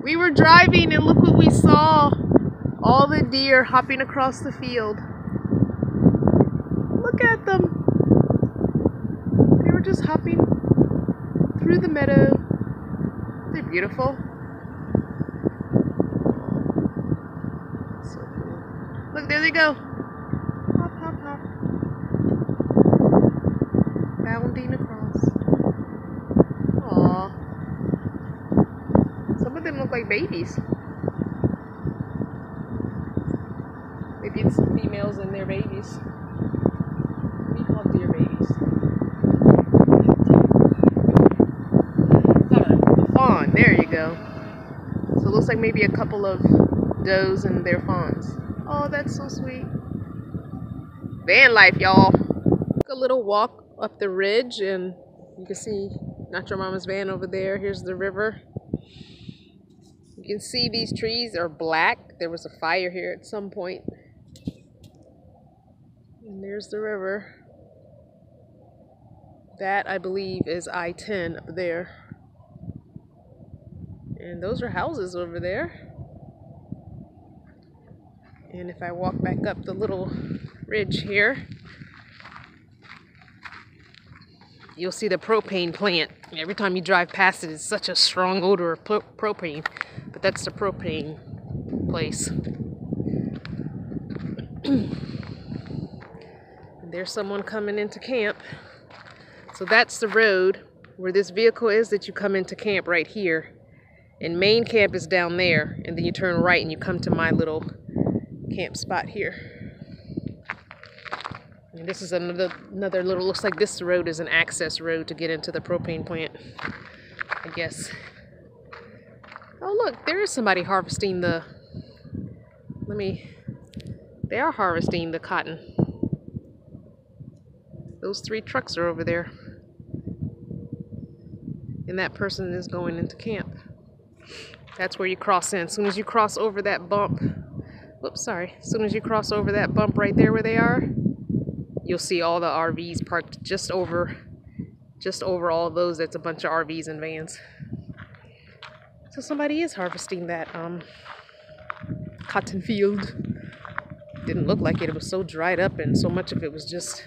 We were driving and look what we saw. All the deer hopping across the field. Look at them. They were just hopping through the meadow. They're beautiful. So cool. Look, there they go. Hop, hop, hop. Bounding across. Aww. Some of them look like babies. Maybe it's some females and their babies. We call deer babies. A fawn. There you go. So it looks like maybe a couple of does and their fawns. Oh, that's so sweet. Van life, y'all. Took a little walk up the ridge and you can see Not Your Mama's van over there. Here's the river. You can see these trees are black. There was a fire here at some point. And there's the river. That, I believe, is I-10 up there. And those are houses over there. And if I walk back up the little ridge here, you'll see the propane plant. Every time you drive past it, it's such a strong odor of propane. But that's the propane place. And there's someone coming into camp. So that's the road where this vehicle is that you come into camp right here. And main camp is down there. And then you turn right and you come to my little camp spot here. And this is another little, looks like this road is an access road to get into the propane plant, I guess. Oh look, there is somebody harvesting the, they are harvesting the cotton. Those 3 trucks are over there. And that person is going into camp. That's where you cross in. As soon as you cross over that bump, whoops, sorry. As soon as you cross over that bump right there where they are, you'll see all the RVs parked just over all of those. That's a bunch of RVs and vans. So somebody is harvesting that cotton field. Didn't look like it. It was so dried up and so much of it was just...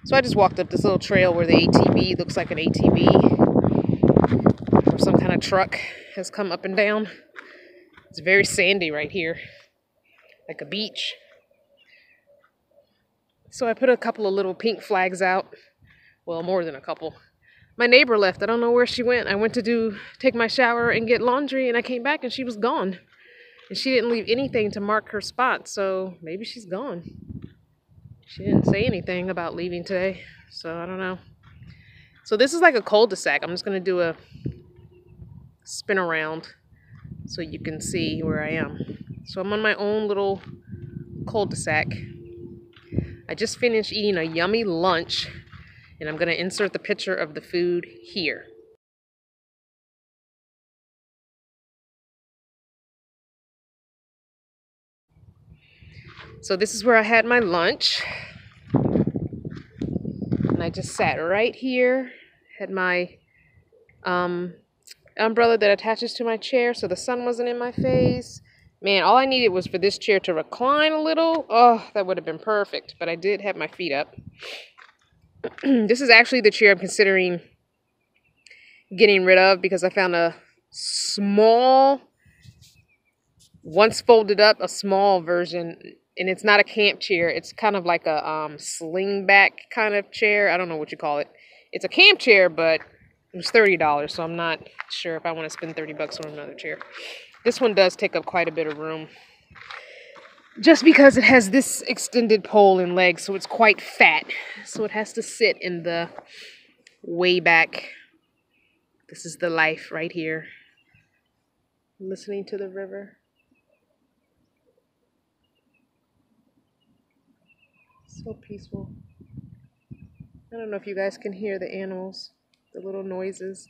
So I just walked up this little trail where the ATV, looks like an ATV or some kind of truck, has come up and down. It's very sandy right here, like a beach. So I put a couple of little pink flags out. Well, more than a couple. My neighbor left. I don't know where she went. I went to take my shower and get laundry, and I came back and she was gone. And she didn't leave anything to mark her spot, so maybe she's gone. She didn't say anything about leaving today, so I don't know. So this is like a cul-de-sac. I'm just going to do a spin around so you can see where I am. So I'm on my own little cul-de-sac. I just finished eating a yummy lunch, and I'm going to insert the picture of the food here. So this is where I had my lunch. And I just sat right here. Had my umbrella that attaches to my chair so the sun wasn't in my face. Man, all I needed was for this chair to recline a little. Oh, that would have been perfect. But I did have my feet up. This is actually the chair I'm considering getting rid of because I found a small, once folded up, a small version. And it's not a camp chair. It's kind of like a sling back kind of chair. I don't know what you call it. It's a camp chair, but it was $30, so I'm not sure if I want to spend 30 bucks on another chair. This one does take up quite a bit of room. Just because it has this extended pole and legs, so it's quite fat. So it has to sit in the way back. This is the life right here. Listening to the river. So peaceful. I don't know if you guys can hear the animals, the little noises.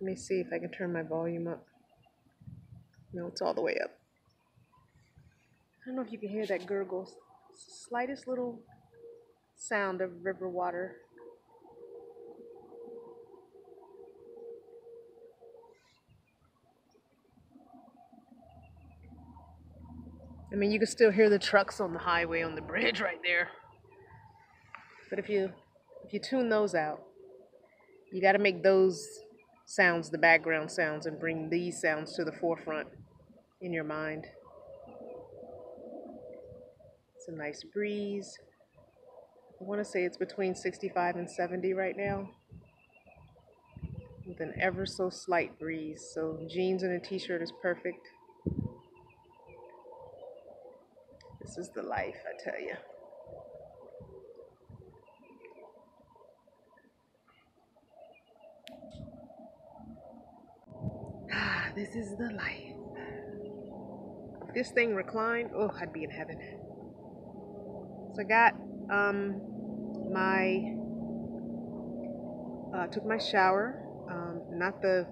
Let me see if I can turn my volume up. No, it's all the way up. I don't know if you can hear that gurgle. It's the slightest little sound of river water. I mean, you can still hear the trucks on the highway on the bridge right there. But if you tune those out, you got to make those sounds the background sounds and bring these sounds to the forefront in your mind. It's a nice breeze. I want to say it's between 65 and 70 right now, with an ever so slight breeze. So jeans and a t-shirt is perfect. This is the life, I tell you. This is the life. If this thing reclined, oh, I'd be in heaven. So I got took my shower. Not the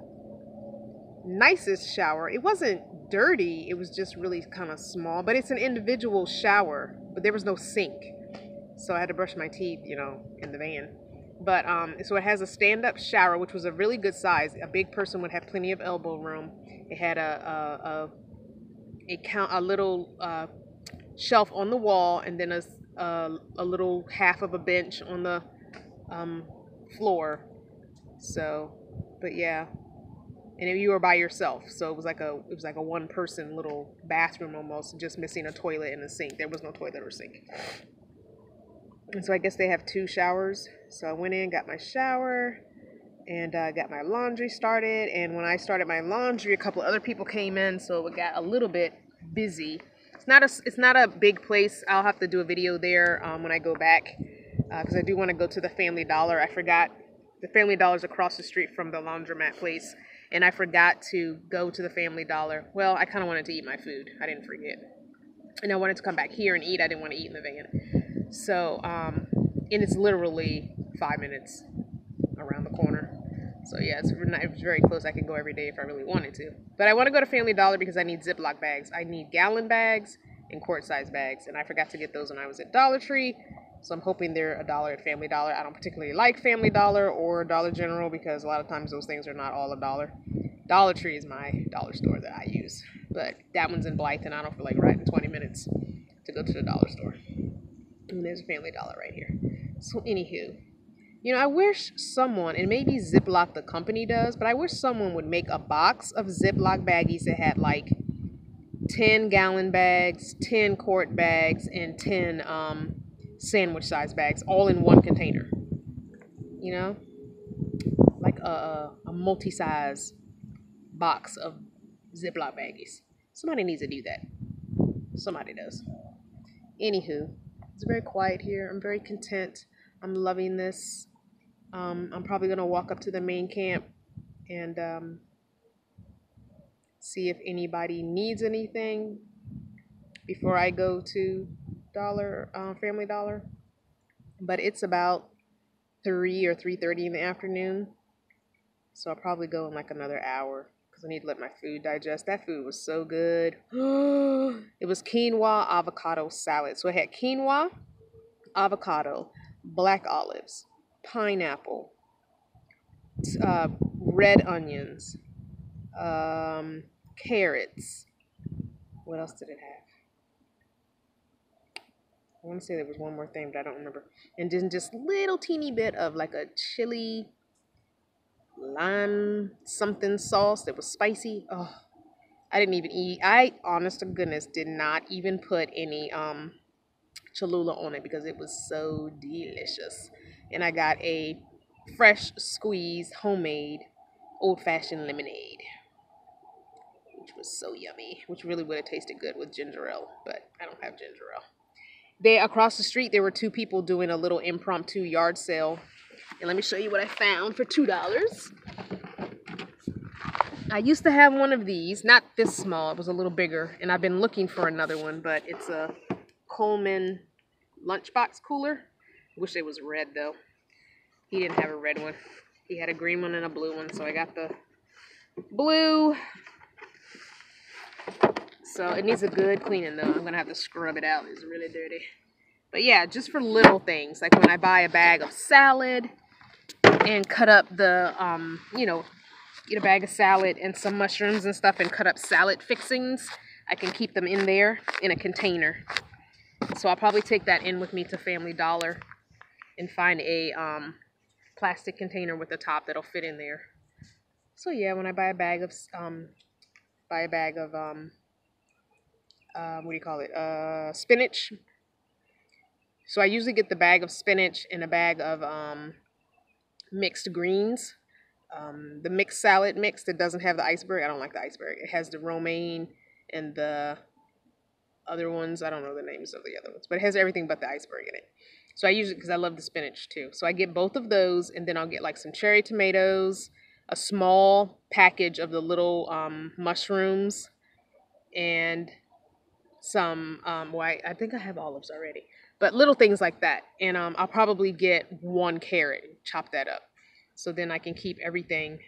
nicest shower. It wasn't dirty. It was just really kind of small, but it's an individual shower, but there was no sink. So I had to brush my teeth, you know, in the van. But so it has a stand-up shower, which was a really good size. A big person would have plenty of elbow room. It had a little shelf on the wall, and then a little half of a bench on the floor. So, but yeah, and you were by yourself, so it was like a one-person little bathroom almost, just missing a toilet and a sink. There was no toilet or sink. And so I guess they have 2 showers. So I went in, got my shower, and got my laundry started. And when I started my laundry, a couple other people came in, so it got a little bit busy. It's not a big place. I'll have to do a video there when I go back, because I do want to go to the Family Dollar. I forgot. The Family Dollar's across the street from the laundromat place, and I forgot to go to the Family Dollar. Well, I kind of wanted to eat my food. I didn't forget. And I wanted to come back here and eat. I didn't want to eat in the van. So, and it's literally 5 minutes around the corner. So yeah, it's very close. I can go every day if I really wanted to. But I want to go to Family Dollar because I need Ziploc bags. I need gallon bags and quart-size bags. And I forgot to get those when I was at Dollar Tree. So I'm hoping they're $1 at Family Dollar. I don't particularly like Family Dollar or Dollar General because a lot of times those things are not all $1. Dollar Tree is my dollar store that I use. But that one's in Blythe, and I don't feel like riding 20 minutes to go to the dollar store. And there's a Family Dollar right here. So anywho, you know, I wish someone, and maybe Ziploc the company does, but I wish someone would make a box of Ziploc baggies that had like 10 gallon bags, 10 quart bags, and 10 sandwich size bags all in one container. You know, like a multi-size box of Ziploc baggies. Somebody needs to do that. Somebody does. Anywho, it's very quiet here. I'm very content. I'm loving this. I'm probably going to walk up to the main camp and see if anybody needs anything before I go to Family Dollar. But it's about 3 or 3:30 in the afternoon. So I'll probably go in like another hour because I need to let my food digest. That food was so good. It was quinoa avocado salad. So it had quinoa, avocado, black olives, pineapple, red onions, carrots. What else did it have? I want to say there was one more thing, but I don't remember. And then just little teeny bit of like a chili lime something sauce that was spicy. Oh, I didn't even eat. I, honest to goodness, did not even put any Cholula on it because it was so delicious. And I got a fresh squeezed homemade old-fashioned lemonade, which was so yummy, which really would have tasted good with ginger ale, but I don't have ginger ale. Across the street, there were 2 people doing a little impromptu yard sale. And let me show you what I found for $2. I used to have one of these, not this small, it was a little bigger, and I've been looking for another one, but it's a Coleman lunchbox cooler. I wish it was red though. He didn't have a red one. He had a green one and a blue one, so I got the blue. So it needs a good cleaning though. I'm gonna have to scrub it out. It's really dirty. But yeah, just for little things, like when I buy a bag of salad and cut up the, you know, get a bag of salad and some mushrooms and stuff and cut up salad fixings. I can keep them in there in a container. So I'll probably take that in with me to Family Dollar and find a plastic container with the top that'll fit in there. So yeah, when I buy a bag of what do you call it? Spinach. So I usually get the bag of spinach and a bag of mixed greens. The mixed salad mix that doesn't have the iceberg. I don't like the iceberg. It has the romaine and the other ones. I don't know the names of the other ones, but it has everything but the iceberg in it. So I use it because I love the spinach too. So I get both of those, and then I'll get like some cherry tomatoes, a small package of the little mushrooms, and some, I think I have olives already, but little things like that. And I'll probably get 1 carrot and chop that up. So then I can keep everything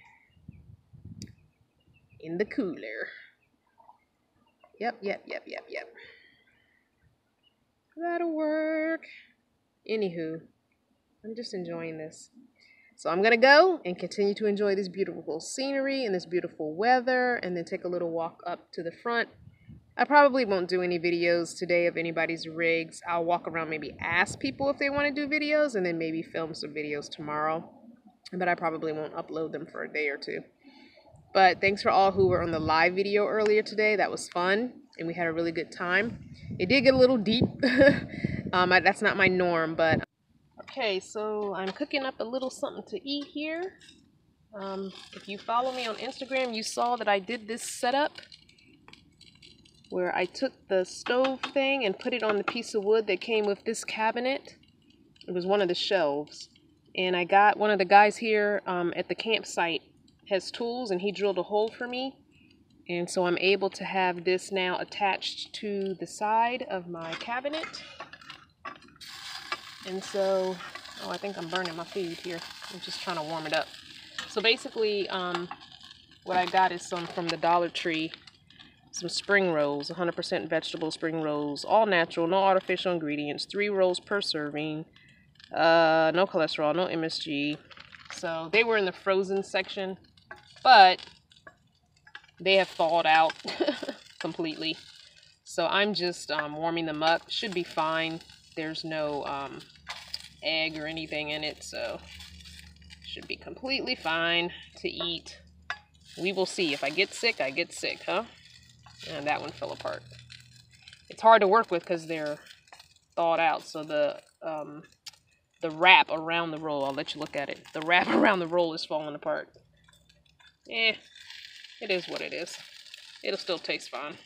in the cooler. Yep. That'll work. Anywho, I'm just enjoying this. So I'm going to go and continue to enjoy this beautiful scenery and this beautiful weather, and then take a little walk up to the front. I probably won't do any videos today of anybody's rigs. I'll walk around, maybe ask people if they want to do videos, and then maybe film some videos tomorrow. But I probably won't upload them for a day or two. But thanks for all who were on the live video earlier today. That was fun, and we had a really good time. It did get a little deep. That's not my norm, but... Okay, so I'm cooking up a little something to eat here. If you follow me on Instagram, you saw that I did this setup where I took the stove thing and put it on the piece of wood that came with this cabinet. It was one of the shelves. And I got one of the guys here at the campsite has tools, and he drilled a hole for me. And so I'm able to have this now attached to the side of my cabinet. And so, oh, I think I'm burning my food here. I'm just trying to warm it up. So basically, what I got is some from the Dollar Tree, some spring rolls, 100% vegetable spring rolls, all natural, no artificial ingredients, 3 rolls per serving, no cholesterol, no MSG. So they were in the frozen section, but they have thawed out completely. So I'm just warming them up. Should be fine. There's no egg or anything in it, so should be completely fine to eat. We will see. If I get sick, I get sick, huh? And that one fell apart. It's hard to work with because they're thawed out. So the wrap around the roll, I'll let you look at it. The wrap around the roll is falling apart. It is what it is. It'll still taste fine.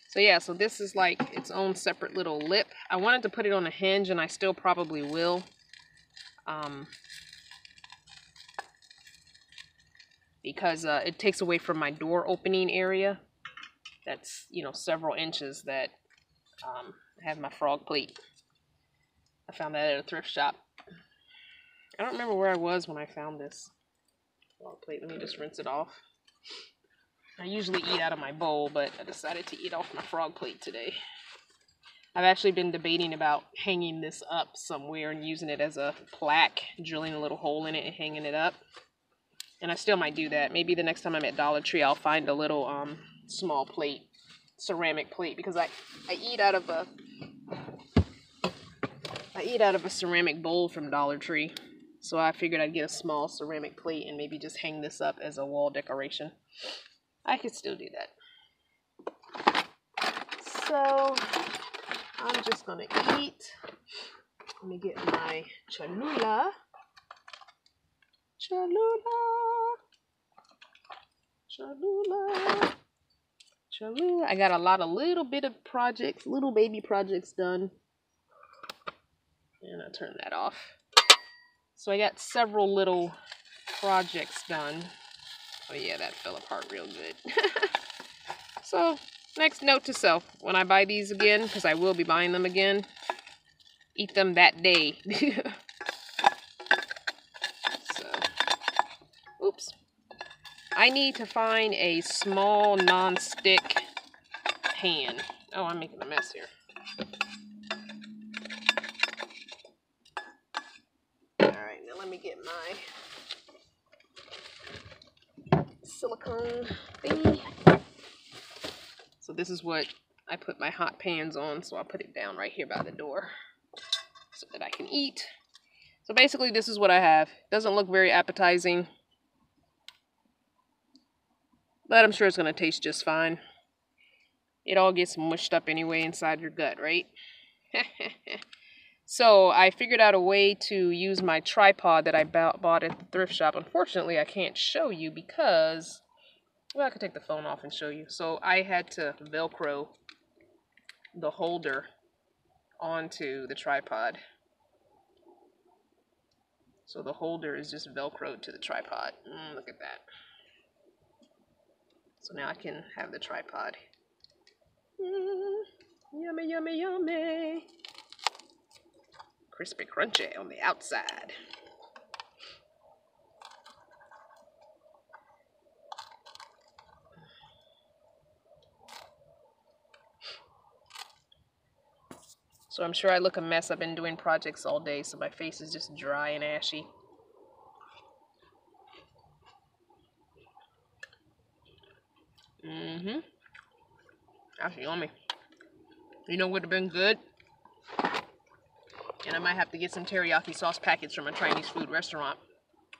So yeah, so this is like its own separate little lip. I wanted to put it on a hinge, and I still probably will. Because it takes away from my door opening area. That's, you know, several inches that I have my frog plate. I found that at a thrift shop. I don't remember where I was when I found this frog plate. Let me just rinse it off. I usually eat out of my bowl, but I decided to eat off my frog plate today. I've actually been debating about hanging this up somewhere and using it as a plaque, drilling a little hole in it and hanging it up. And I still might do that. Maybe the next time I'm at Dollar Tree, I'll find a little small plate, ceramic plate, because I eat out of a ceramic bowl from Dollar Tree. So I figured I'd get a small ceramic plate and maybe just hang this up as a wall decoration. I could still do that. So I'm just gonna eat. Let me get my Cholula. I got a lot of little baby projects done. And I'll turn that off. So I got several little projects done. Oh yeah, that fell apart real good. So, next note to self. When I buy these again, because I will be buying them again, eat them that day. So, oops. I need to find a small non-stick pan. Oh, I'm making a mess here. Alright, now let me get my silicone thingy. So this is what I put my hot pans on, so I'll put it down right here by the door so that I can eat. So basically this is what I have. Doesn't look very appetizing, but I'm sure it's going to taste just fine. It all gets mushed up anyway inside your gut, right? So I figured out a way to use my tripod that I bought at the thrift shop. Unfortunately, I can't show you because, well, I could take the phone off and show you. So I had to Velcro the holder onto the tripod. So the holder is just Velcroed to the tripod. Look at that. So now I can have the tripod. Yummy, yummy, yummy. Crispy, crunchy on the outside. So I'm sure I look a mess. I've been doing projects all day, so my face is just dry and ashy. That's yummy. You know what would have been good? And I might have to get some teriyaki sauce packets from a Chinese food restaurant.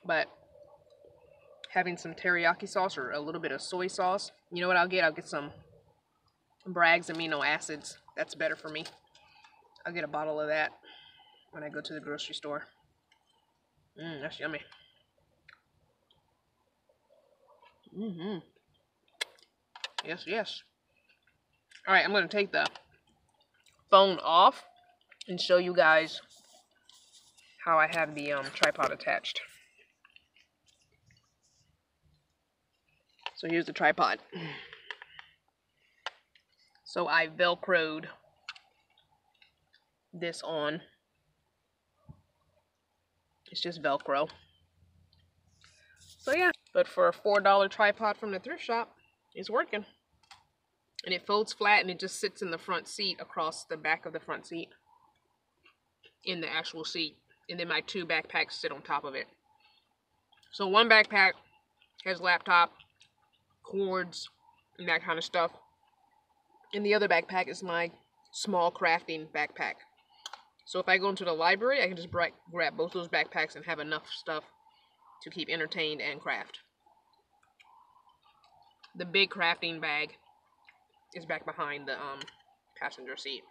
But having some teriyaki sauce or a little bit of soy sauce, you know what I'll get? I'll get some Bragg's amino acids. That's better for me. I'll get a bottle of that when I go to the grocery store. That's yummy. Yes, yes. Alright, I'm going to take the phone off and show you guys how I have the tripod attached. So here's the tripod. So I Velcroed this on. It's just Velcro. So yeah, but for a $4 tripod from the thrift shop, it's working. And it folds flat and it just sits in the front seat across the back of the front seat. In the actual seat. And then my 2 backpacks sit on top of it. So one backpack has laptop, cords, and that kind of stuff. And the other backpack is my small crafting backpack. So if I go into the library, I can just grab both those backpacks and have enough stuff to keep entertained and craft. The big crafting bag is back behind the passenger seat.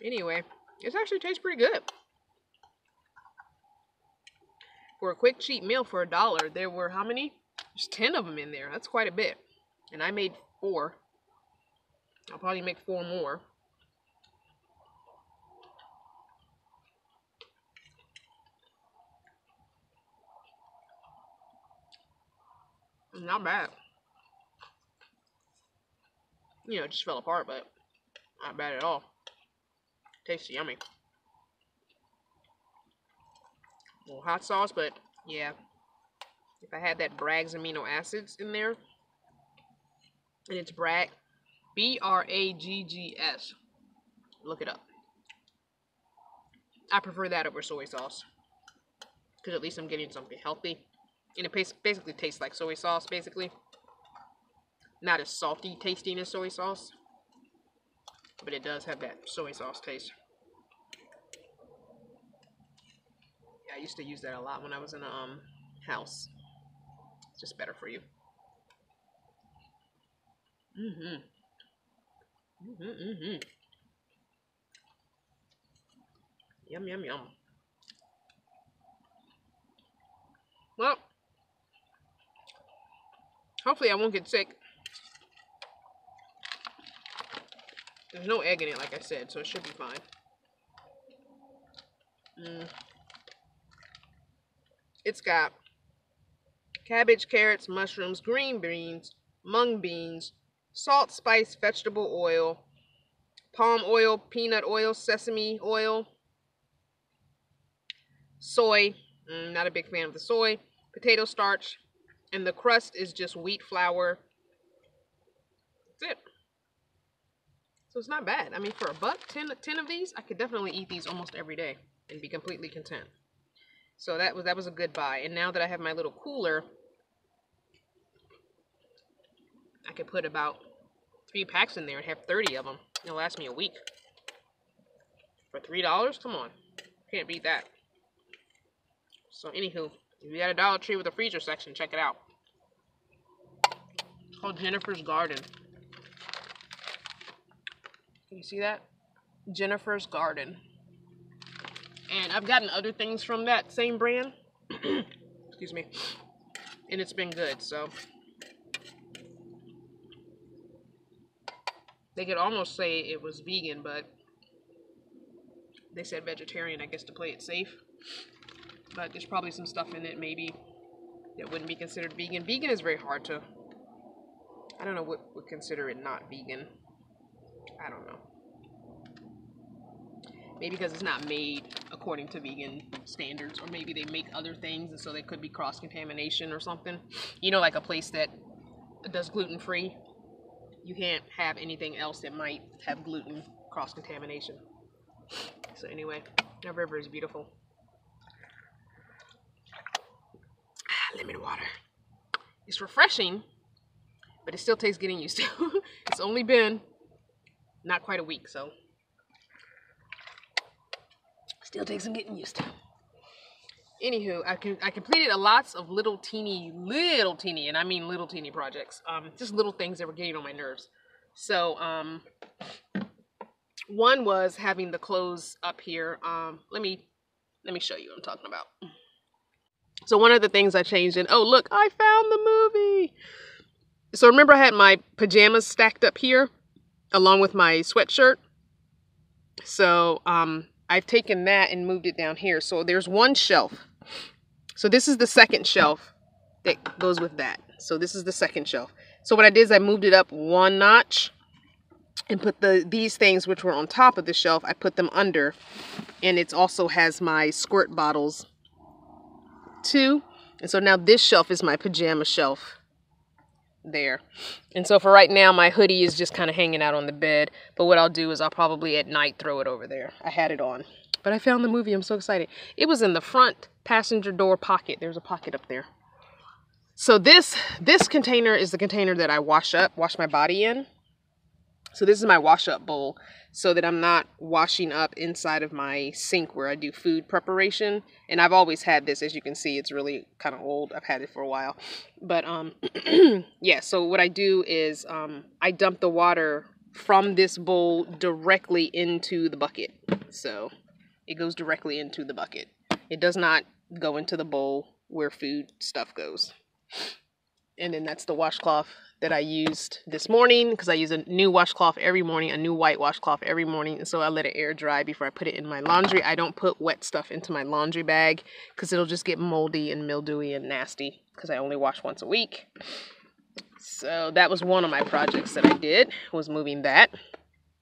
Anyway, this actually tastes pretty good. For a quick cheap meal for $1, there were how many? There's 10 of them in there. That's quite a bit. And I made 4. I'll probably make 4 more. Not bad. You know, it just fell apart, but not bad at all. Tastes yummy. A little hot sauce, but yeah. If I had that Bragg's amino acids in there, and it's Bragg, B-R-A-G-G-S. Look it up. I prefer that over soy sauce, because at least I'm getting something healthy. And it basically tastes like soy sauce, basically. Not as salty tasting as soy sauce, but it does have that soy sauce taste. Yeah, I used to use that a lot when I was in a house. It's just better for you. Yum, yum, yum. Well, hopefully I won't get sick. There's no egg in it, like I said, so it should be fine. It's got cabbage, carrots, mushrooms, green beans, mung beans, salt, spice, vegetable oil, palm oil, peanut oil, sesame oil, soy. Not a big fan of the soy. Potato starch. And the crust is just wheat flour. That's it. So it's not bad. I mean, for $1, 10 of these, I could definitely eat these almost every day and be completely content. So that was a good buy. And now that I have my little cooler, I could put about 3 packs in there and have 30 of them. It'll last me a week. For $3? Come on. Can't beat that. So anywho, if you got a Dollar Tree with a freezer section, check it out. It's called Jennifer's Garden. Can you see that? Jennifer's Garden. And I've gotten other things from that same brand. Excuse me. And it's been good, so. They could almost say it was vegan, but they said vegetarian, I guess, to play it safe. But there's probably some stuff in it, maybe, that wouldn't be considered vegan. Vegan is very hard to, I don't know what would consider it not vegan. I don't know. Maybe because it's not made according to vegan standards, or maybe they make other things, and so there could be cross-contamination or something. You know, like a place that does gluten-free, you can't have anything else that might have gluten cross-contamination. So anyway, the river is beautiful. Lemon water. It's refreshing, but it still takes getting used to. It's only been not quite a week, so still takes some getting used to. Anywho, I completed lots of little teeny, and I mean little teeny projects. Just little things that were getting on my nerves. So, one was having the clothes up here. Let me show you what I'm talking about. So one of the things I changed in, oh look, I found the movie. So remember I had my pajamas stacked up here along with my sweatshirt. So I've taken that and moved it down here. So there's one shelf. So this is the second shelf that goes with that. So this is the second shelf. So what I did is I moved it up one notch and put these things, which were on top of the shelf, I put them under. And it also has my squirt bottles too. And so now this shelf is my pajama shelf there. And so for right now, my hoodie is just kind of hanging out on the bed. But what I'll do is I'll probably at night throw it over there. I had it on. But I found the movie. I'm so excited. It was in the front passenger door pocket. There's a pocket up there. So this container is the container that I wash my body in. So this is my wash up bowl, so that I'm not washing up inside of my sink where I do food preparation. And I've always had this, as you can see, it's really kind of old. I've had it for a while. But yeah, so what I do is I dump the water from this bowl directly into the bucket. So it goes directly into the bucket. It does not go into the bowl where food stuff goes. And then that's the washcloth that I used this morning, because I use a new washcloth every morning, a new white washcloth every morning. And so I let it air dry before I put it in my laundry. I don't put wet stuff into my laundry bag because it'll just get moldy and mildewy and nasty, because I only wash once a week. So that was one of my projects that I did, was moving that.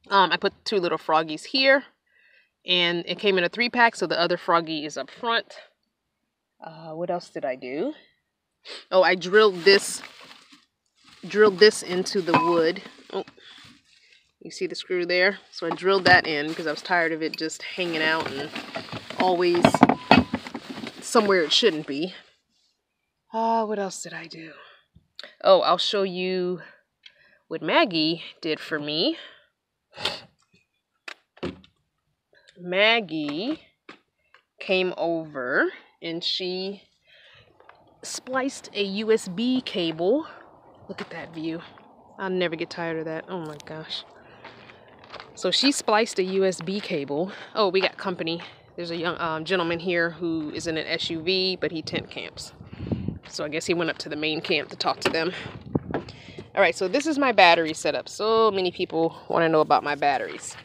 I put 2 little froggies here, and it came in a 3-pack, so the other froggy is up front. What else did I do? Oh, I drilled this into the wood. Oh, you see the screw there? So I drilled that in because I was tired of it just hanging out and always somewhere it shouldn't be. What else did I do? Oh, I'll show you what Maggie did for me. Maggie came over and she spliced a USB cable. Look at that view. I'll never get tired of that. Oh my gosh. So she spliced a USB cable. Oh, we got company. There's a young gentleman here who is in an SUV, but he tent camps. So I guess he went up to the main camp to talk to them. All right, so this is my battery setup. So many people want to know about my batteries.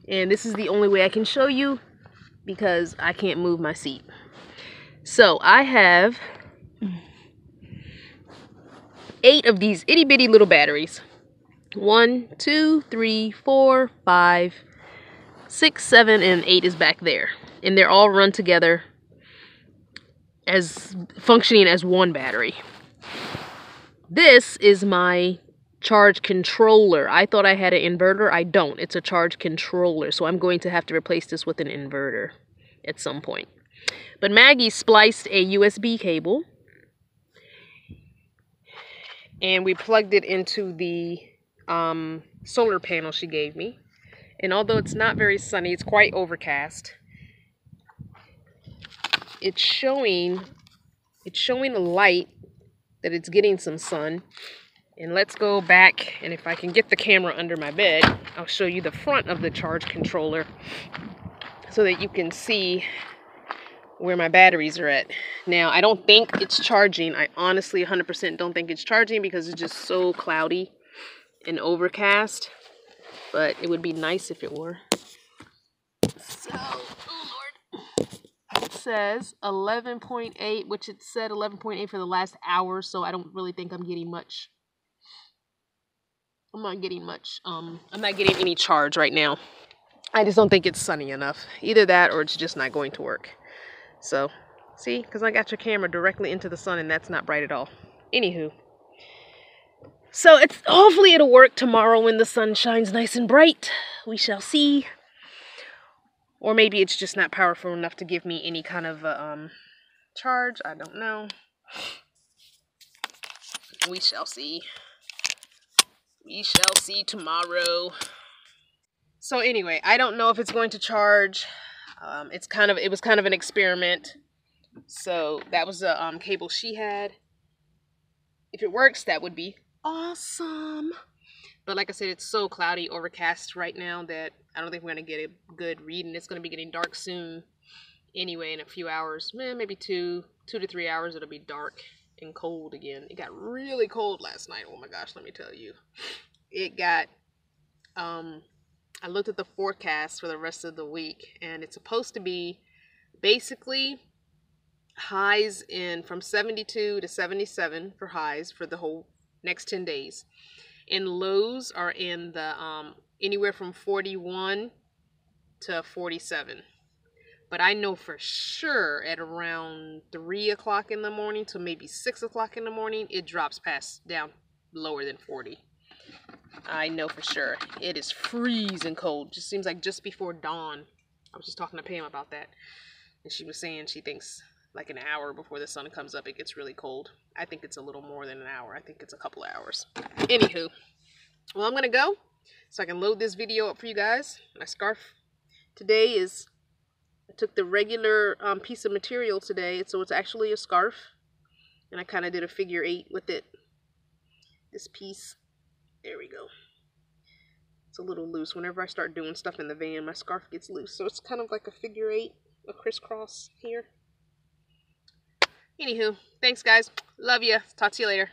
And this is the only way I can show you because I can't move my seat. So I have 8 of these itty bitty little batteries. 1, 2, 3, 4, 5, 6, 7, and 8 is back there. And they're all run together as functioning as one battery. This is my charge controller. I thought I had an inverter. I don't. It's a charge controller. So I'm going to have to replace this with an inverter at some point. But Maggie spliced a USB cable, and we plugged it into the solar panel she gave me. And although it's not very sunny, it's quite overcast. It's showing a light that it's getting some sun. And let's go back, and if I can get the camera under my bed, I'll show you the front of the charge controller so that you can see where my batteries are at. Now, I don't think it's charging. I honestly 100% don't think it's charging because it's just so cloudy and overcast. But it would be nice if it were. So, oh Lord. It says 11.8, which it said 11.8 for the last hour, so I don't really think I'm getting much. I'm not getting any charge right now. I just don't think it's sunny enough. Either that or it's just not going to work. So, see, because I got your camera directly into the sun and that's not bright at all. Anywho. So hopefully it'll work tomorrow when the sun shines nice and bright. We shall see. Or maybe it's just not powerful enough to give me any kind of charge. I don't know. We shall see. We shall see tomorrow. So anyway, I don't know if it's going to charge. It was kind of an experiment. So that was the cable she had. If it works, that would be awesome. But like I said, it's so cloudy, overcast right now that I don't think we're going to get a good read. And it's going to be getting dark soon. Anyway, in a few hours, maybe 2 to 3 hours, it'll be dark and cold again. It got really cold last night. Oh my gosh, let me tell you. It got, I looked at the forecast for the rest of the week, and it's supposed to be basically highs from 72 to 77 for highs for the whole next 10 days. And lows are in the anywhere from 41 to 47. But I know for sure at around 3 o'clock in the morning to maybe 6 o'clock in the morning, it drops down lower than 40. I know for sure. It is freezing cold. Just seems like just before dawn. I was just talking to Pam about that. And she was saying she thinks like an hour before the sun comes up, it gets really cold. I think it's a little more than an hour. I think it's a couple of hours. Anywho. Well, I'm going to go so I can load this video up for you guys. My scarf today is... I took the regular piece of material today, so it's actually a scarf. And I kind of did a figure 8 with it. This piece. There we go. It's a little loose. Whenever I start doing stuff in the van, my scarf gets loose. So it's kind of like a figure 8, a crisscross here. Anywho, thanks guys. Love ya. Talk to you later.